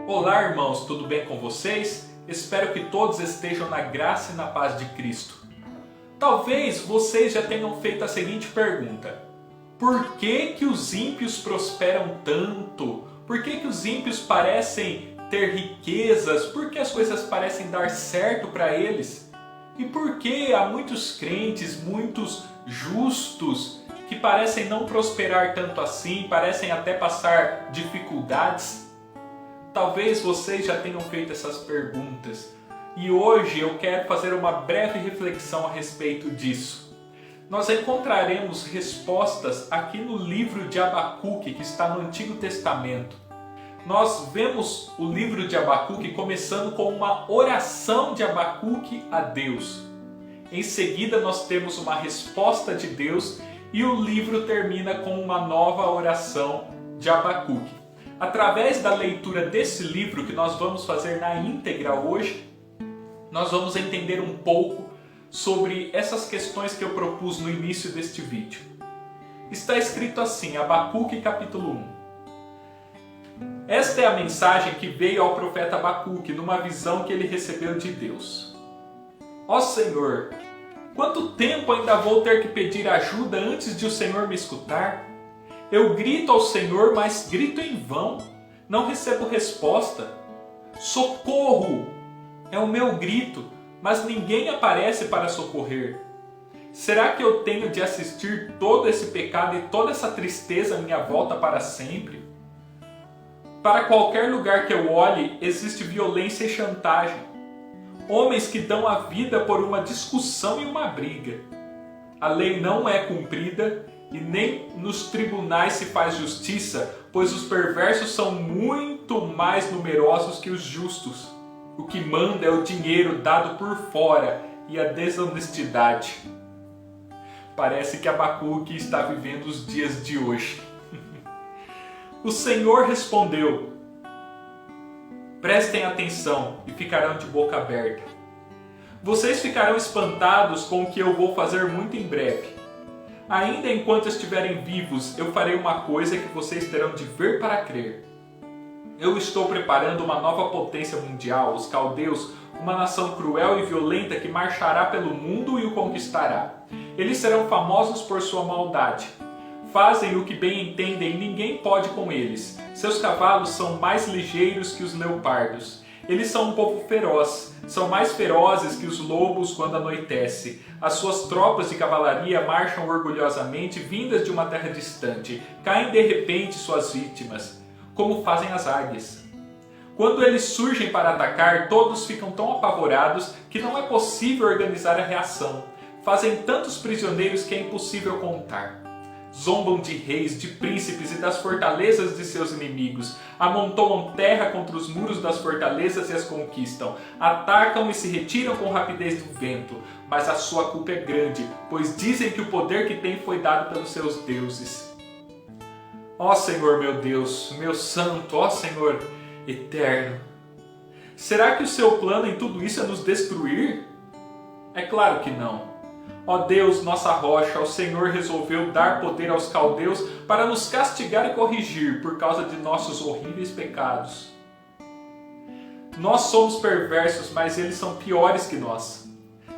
Olá, irmãos, tudo bem com vocês? Espero que todos estejam na graça e na paz de Cristo. Talvez vocês já tenham feito a seguinte pergunta: por que que os ímpios prosperam tanto? Por que que os ímpios parecem ter riquezas? Por que as coisas parecem dar certo para eles? E por que há muitos crentes, muitos justos, que parecem não prosperar tanto assim, parecem até passar dificuldades? Talvez vocês já tenham feito essas perguntas e hoje eu quero fazer uma breve reflexão a respeito disso. Nós encontraremos respostas aqui no livro de Abacuque, que está no Antigo Testamento. Nós vemos o livro de Abacuque começando com uma oração de Abacuque a Deus. Em seguida nós temos uma resposta de Deus e o livro termina com uma nova oração de Abacuque. Através da leitura desse livro, que nós vamos fazer na íntegra hoje, nós vamos entender um pouco sobre essas questões que eu propus no início deste vídeo. Está escrito assim, Abacuque capítulo 1. Esta é a mensagem que veio ao profeta Abacuque numa visão que ele recebeu de Deus. Ó Senhor, quanto tempo ainda vou ter que pedir ajuda antes de o Senhor me escutar? Eu grito ao Senhor, mas grito em vão. Não recebo resposta. Socorro! É o meu grito, mas ninguém aparece para socorrer. Será que eu tenho de assistir todo esse pecado e toda essa tristeza à minha volta para sempre? Para qualquer lugar que eu olhe, existe violência e chantagem. Homens que dão a vida por uma discussão e uma briga. A lei não é cumprida e nem nos tribunais se faz justiça, pois os perversos são muito mais numerosos que os justos. O que manda é o dinheiro dado por fora e a desonestidade. Parece que Abacuque está vivendo os dias de hoje. O Senhor respondeu: prestem atenção e ficarão de boca aberta. Vocês ficarão espantados com o que eu vou fazer muito em breve. Ainda enquanto estiverem vivos, eu farei uma coisa que vocês terão de ver para crer. Eu estou preparando uma nova potência mundial, os caldeus, uma nação cruel e violenta que marchará pelo mundo e o conquistará. Eles serão famosos por sua maldade. Fazem o que bem entendem e ninguém pode com eles. Seus cavalos são mais ligeiros que os leopardos. Eles são um povo feroz, são mais ferozes que os lobos quando anoitece. As suas tropas de cavalaria marcham orgulhosamente, vindas de uma terra distante. Caem de repente suas vítimas, como fazem as águias. Quando eles surgem para atacar, todos ficam tão apavorados que não é possível organizar a reação. Fazem tantos prisioneiros que é impossível contar. Zombam de reis, de príncipes e das fortalezas de seus inimigos. Amontoam terra contra os muros das fortalezas e as conquistam. Atacam e se retiram com rapidez do vento. Mas a sua culpa é grande, pois dizem que o poder que têm foi dado pelos seus deuses. Ó Senhor meu Deus, meu santo, ó Senhor eterno. Será que o seu plano em tudo isso é nos destruir? É claro que não. Ó Deus, nossa rocha, o Senhor resolveu dar poder aos caldeus para nos castigar e corrigir por causa de nossos horríveis pecados. Nós somos perversos, mas eles são piores que nós.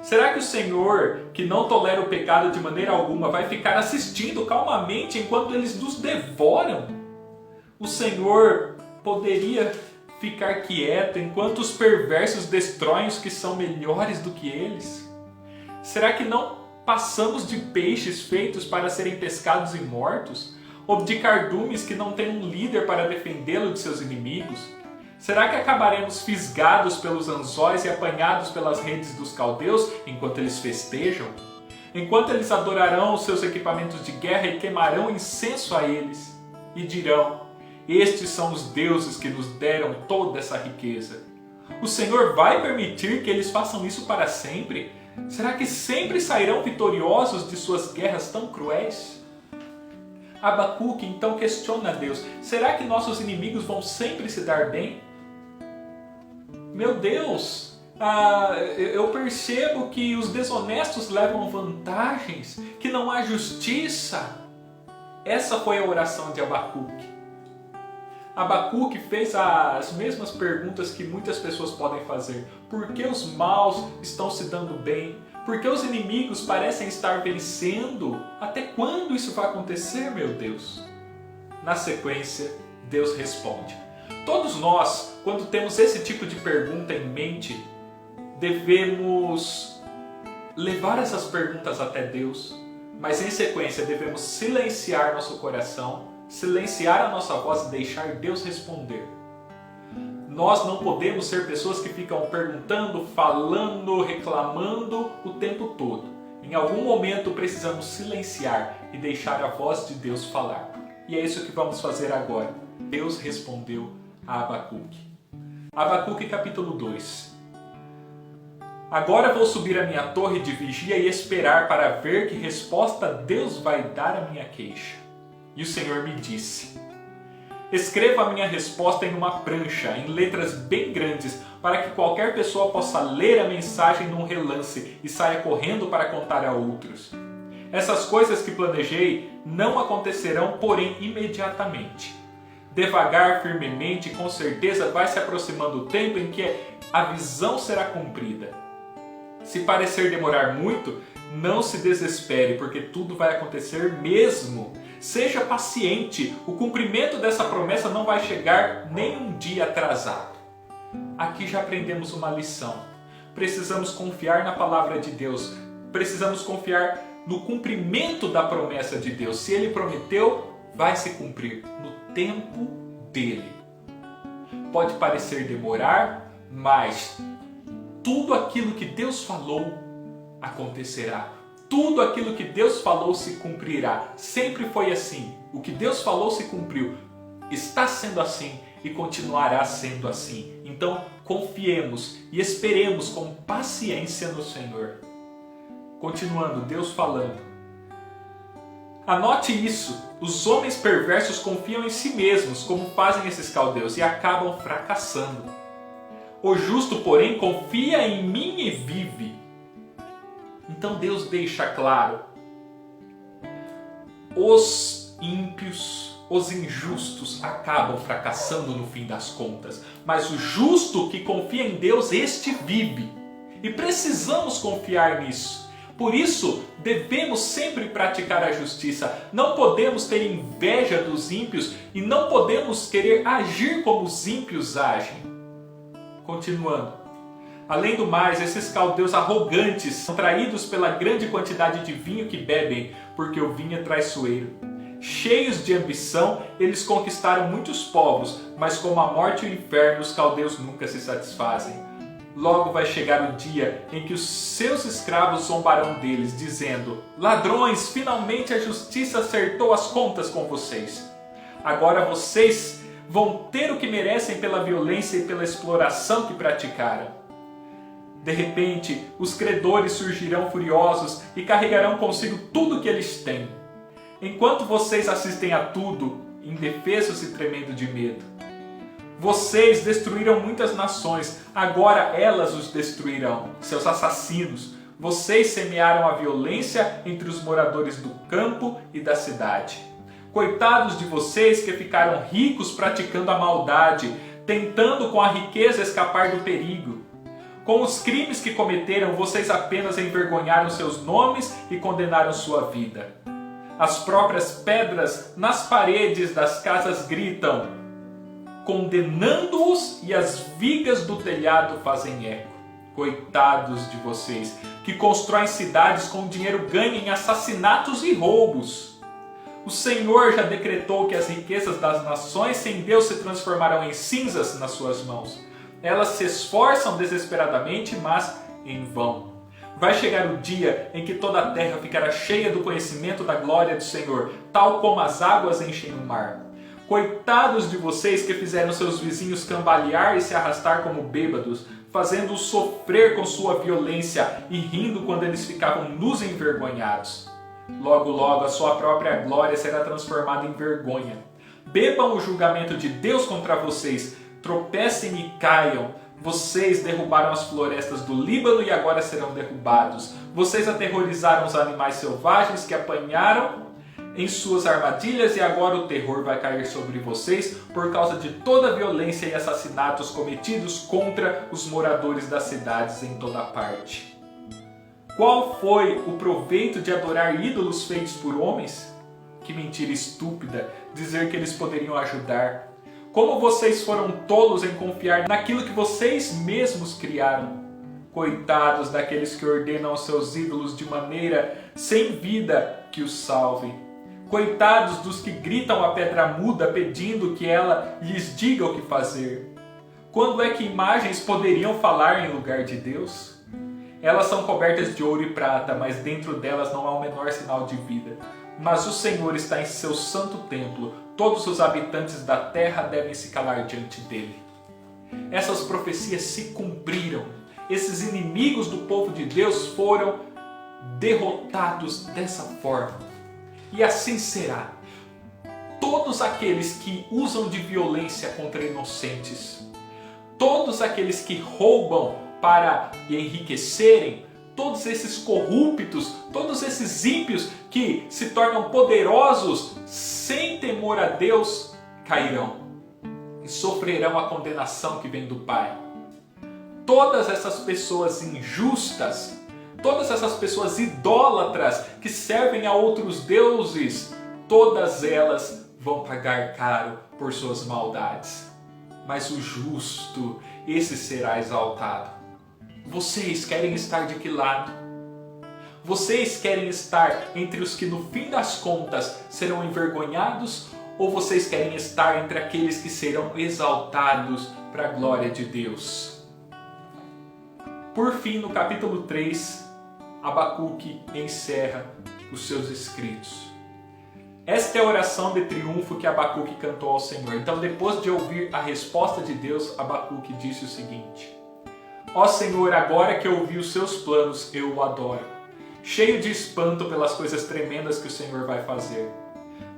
Será que o Senhor, que não tolera o pecado de maneira alguma, vai ficar assistindo calmamente enquanto eles nos devoram? O Senhor poderia ficar quieto enquanto os perversos destroem os que são melhores do que eles? Será que não passamos de peixes feitos para serem pescados e mortos? Ou de cardumes que não têm um líder para defendê-lo de seus inimigos? Será que acabaremos fisgados pelos anzóis e apanhados pelas redes dos caldeus enquanto eles festejam? Enquanto eles adorarão os seus equipamentos de guerra e queimarão incenso a eles? E dirão: estes são os deuses que nos deram toda essa riqueza. O Senhor vai permitir que eles façam isso para sempre? Será que sempre sairão vitoriosos de suas guerras tão cruéis? Abacuque então questiona a Deus: será que nossos inimigos vão sempre se dar bem? Meu Deus, eu percebo que os desonestos levam vantagens, que não há justiça. Essa foi a oração de Abacuque. Abacuque fez as mesmas perguntas que muitas pessoas podem fazer. Por que os maus estão se dando bem? Por que os inimigos parecem estar vencendo? Até quando isso vai acontecer, meu Deus? Na sequência, Deus responde. Todos nós, quando temos esse tipo de pergunta em mente, devemos levar essas perguntas até Deus, mas em sequência devemos silenciar nosso coração, silenciar a nossa voz e deixar Deus responder. Nós não podemos ser pessoas que ficam perguntando, falando, reclamando o tempo todo. Em algum momento precisamos silenciar e deixar a voz de Deus falar. E é isso que vamos fazer agora. Deus respondeu a Abacuque. Abacuque capítulo 2. Agora vou subir a minha torre de vigia e esperar para ver que resposta Deus vai dar à minha queixa. E o Senhor me disse: escreva a minha resposta em uma prancha, em letras bem grandes, para que qualquer pessoa possa ler a mensagem num relance e saia correndo para contar a outros. Essas coisas que planejei não acontecerão, porém, imediatamente. Devagar, firmemente, com certeza vai se aproximando o tempo em que a visão será cumprida. Se parecer demorar muito, não se desespere, porque tudo vai acontecer mesmo. Seja paciente, o cumprimento dessa promessa não vai chegar nem um dia atrasado. Aqui já aprendemos uma lição. Precisamos confiar na palavra de Deus. Precisamos confiar no cumprimento da promessa de Deus. Se Ele prometeu, vai se cumprir no tempo dele. Pode parecer demorar, mas tudo aquilo que Deus falou acontecerá. Tudo aquilo que Deus falou se cumprirá. Sempre foi assim. O que Deus falou se cumpriu. Está sendo assim e continuará sendo assim. Então, confiemos e esperemos com paciência no Senhor. Continuando, Deus falando. Anote isso. Os homens perversos confiam em si mesmos, como fazem esses caldeus, e acabam fracassando. O justo, porém, confia em mim e vive. Então Deus deixa claro: os ímpios, os injustos acabam fracassando no fim das contas. Mas o justo que confia em Deus, este vive. E precisamos confiar nisso. Por isso, devemos sempre praticar a justiça. Não podemos ter inveja dos ímpios e não podemos querer agir como os ímpios agem. Continuando. Além do mais, esses caldeus arrogantes são traídos pela grande quantidade de vinho que bebem, porque o vinho é traiçoeiro. Cheios de ambição, eles conquistaram muitos povos, mas como a morte e o inferno, os caldeus nunca se satisfazem. Logo vai chegar o dia em que os seus escravos zombarão deles, dizendo: ladrões, finalmente a justiça acertou as contas com vocês. Agora vocês vão ter o que merecem pela violência e pela exploração que praticaram. De repente, os credores surgirão furiosos e carregarão consigo tudo o que eles têm. Enquanto vocês assistem a tudo, indefesos e tremendo de medo. Vocês destruíram muitas nações, agora elas os destruirão, seus assassinos. Vocês semearam a violência entre os moradores do campo e da cidade. Coitados de vocês que ficaram ricos praticando a maldade, tentando com a riqueza escapar do perigo. Com os crimes que cometeram, vocês apenas envergonharam seus nomes e condenaram sua vida. As próprias pedras nas paredes das casas gritam, condenando-os, e as vigas do telhado fazem eco. Coitados de vocês, que constroem cidades com dinheiro ganho em assassinatos e roubos. O Senhor já decretou que as riquezas das nações sem Deus se transformarão em cinzas nas suas mãos. Elas se esforçam desesperadamente, mas em vão. Vai chegar o dia em que toda a terra ficará cheia do conhecimento da glória do Senhor, tal como as águas enchem o mar. Coitados de vocês que fizeram seus vizinhos cambalear e se arrastar como bêbados, fazendo-os sofrer com sua violência e rindo quando eles ficavam nus e envergonhados. Logo, logo, a sua própria glória será transformada em vergonha. Bebam o julgamento de Deus contra vocês, tropecem e caiam. Vocês derrubaram as florestas do Líbano e agora serão derrubados. Vocês aterrorizaram os animais selvagens que apanharam em suas armadilhas e agora o terror vai cair sobre vocês por causa de toda a violência e assassinatos cometidos contra os moradores das cidades em toda parte. Qual foi o proveito de adorar ídolos feitos por homens? Que mentira estúpida dizer que eles poderiam ajudar. Como vocês foram tolos em confiar naquilo que vocês mesmos criaram. Coitados daqueles que ordenam aos seus ídolos de maneira sem vida que os salve. Coitados dos que gritam à pedra muda pedindo que ela lhes diga o que fazer. Quando é que imagens poderiam falar em lugar de Deus? Elas são cobertas de ouro e prata, mas dentro delas não há o menor sinal de vida. Mas o Senhor está em seu santo templo. Todos os habitantes da terra devem se calar diante dele. Essas profecias se cumpriram. Esses inimigos do povo de Deus foram derrotados dessa forma. E assim será. Todos aqueles que usam de violência contra inocentes, todos aqueles que roubam para enriquecerem, todos esses corruptos, todos esses ímpios que se tornam poderosos sem temor a Deus, cairão e sofrerão a condenação que vem do Pai. Todas essas pessoas injustas, todas essas pessoas idólatras que servem a outros deuses, todas elas vão pagar caro por suas maldades. Mas o justo, esse será exaltado. Vocês querem estar de que lado? Vocês querem estar entre os que no fim das contas serão envergonhados? Ou vocês querem estar entre aqueles que serão exaltados para a glória de Deus? Por fim, no capítulo 3, Abacuque encerra os seus escritos. Esta é a oração de triunfo que Abacuque cantou ao Senhor. Então, depois de ouvir a resposta de Deus, Abacuque disse o seguinte: Ó Senhor, agora que eu ouvi os seus planos, eu o adoro, cheio de espanto pelas coisas tremendas que o Senhor vai fazer.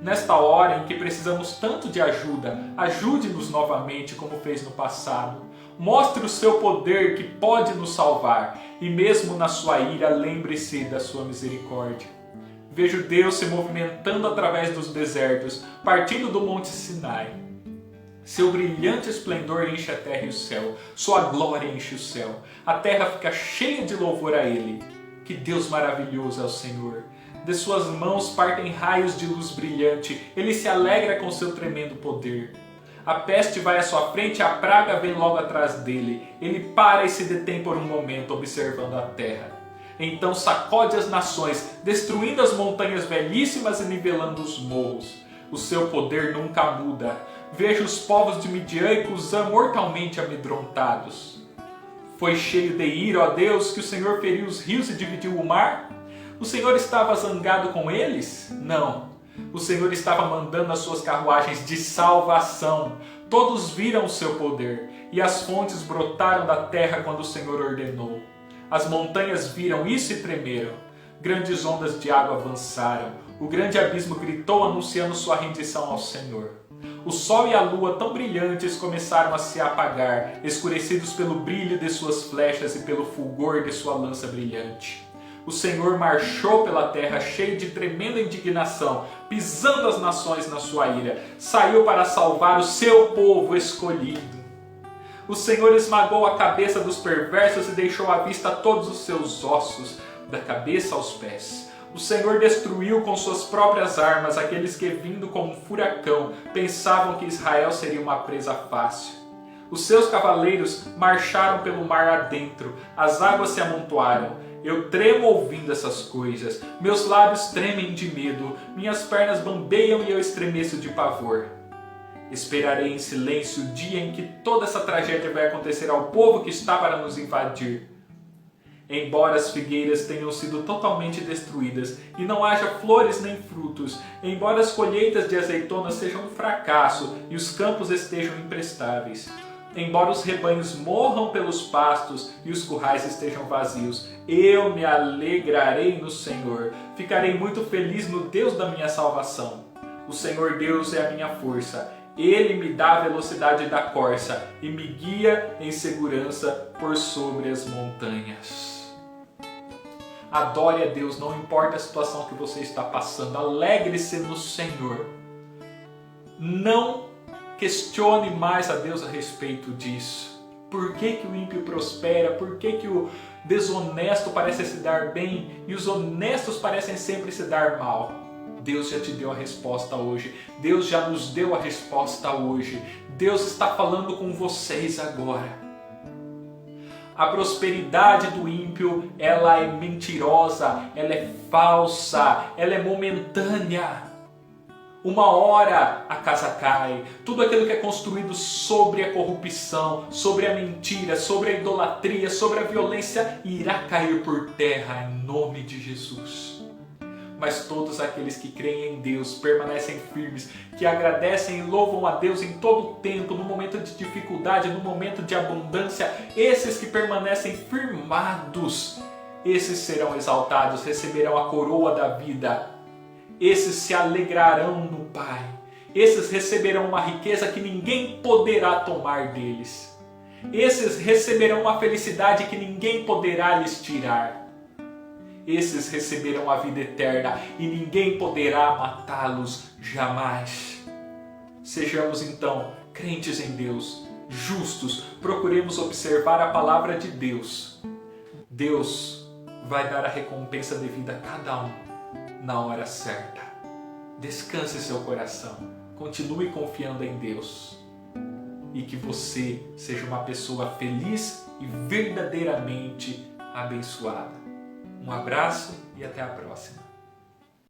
Nesta hora em que precisamos tanto de ajuda, ajude-nos novamente como fez no passado. Mostre o seu poder que pode nos salvar, e mesmo na sua ira, lembre-se da sua misericórdia. Vejo Deus se movimentando através dos desertos, partindo do Monte Sinai. Seu brilhante esplendor enche a terra e o céu, sua glória enche o céu. A terra fica cheia de louvor a Ele. Que Deus maravilhoso é o Senhor! De suas mãos partem raios de luz brilhante, Ele se alegra com seu tremendo poder. A peste vai à sua frente e a praga vem logo atrás dele. Ele para e se detém por um momento, observando a terra. Então sacode as nações, destruindo as montanhas velhíssimas e nivelando os morros. O seu poder nunca muda. Vejo os povos de Midian e Cusã mortalmente amedrontados. Foi cheio de ira, ó Deus, que o Senhor feriu os rios e dividiu o mar? O Senhor estava zangado com eles? Não. O Senhor estava mandando as suas carruagens de salvação. Todos viram o seu poder, e as fontes brotaram da terra quando o Senhor ordenou. As montanhas viram isso e tremeram. Grandes ondas de água avançaram. O grande abismo gritou anunciando sua rendição ao Senhor. O sol e a lua, tão brilhantes, começaram a se apagar, escurecidos pelo brilho de suas flechas e pelo fulgor de sua lança brilhante. O Senhor marchou pela terra cheio de tremenda indignação, pisando as nações na sua ira. Saiu para salvar o seu povo escolhido. O Senhor esmagou a cabeça dos perversos e deixou à vista todos os seus ossos, da cabeça aos pés. O Senhor destruiu com suas próprias armas aqueles que, vindo como um furacão, pensavam que Israel seria uma presa fácil. Os seus cavaleiros marcharam pelo mar adentro, as águas se amontoaram. Eu tremo ouvindo essas coisas, meus lábios tremem de medo, minhas pernas bambeiam e eu estremeço de pavor. Esperarei em silêncio o dia em que toda essa tragédia vai acontecer ao povo que está para nos invadir. Embora as figueiras tenham sido totalmente destruídas e não haja flores nem frutos, embora as colheitas de azeitonas sejam um fracasso e os campos estejam imprestáveis, embora os rebanhos morram pelos pastos e os currais estejam vazios, eu me alegrarei no Senhor, ficarei muito feliz no Deus da minha salvação. O Senhor Deus é a minha força, Ele me dá a velocidade da corça e me guia em segurança por sobre as montanhas. Adore a Deus, não importa a situação que você está passando. Alegre-se no Senhor. Não questione mais a Deus a respeito disso. Por que que o ímpio prospera? Por que que o desonesto parece se dar bem e os honestos parecem sempre se dar mal? Deus já te deu a resposta hoje. Deus já nos deu a resposta hoje. Deus está falando com vocês agora. A prosperidade do ímpio, ela é mentirosa, ela é falsa, ela é momentânea. Uma hora a casa cai, tudo aquilo que é construído sobre a corrupção, sobre a mentira, sobre a idolatria, sobre a violência, irá cair por terra em nome de Jesus. Mas todos aqueles que creem em Deus, permanecem firmes, que agradecem e louvam a Deus em todo o tempo, no momento de dificuldade, no momento de abundância, esses que permanecem firmados, esses serão exaltados, receberão a coroa da vida. Esses se alegrarão no Pai. Esses receberão uma riqueza que ninguém poderá tomar deles. Esses receberão uma felicidade que ninguém poderá lhes tirar. Esses receberão a vida eterna e ninguém poderá matá-los jamais. Sejamos então crentes em Deus, justos, procuremos observar a palavra de Deus. Deus vai dar a recompensa devida a cada um na hora certa. Descanse seu coração, continue confiando em Deus e que você seja uma pessoa feliz e verdadeiramente abençoada. Um abraço e até a próxima.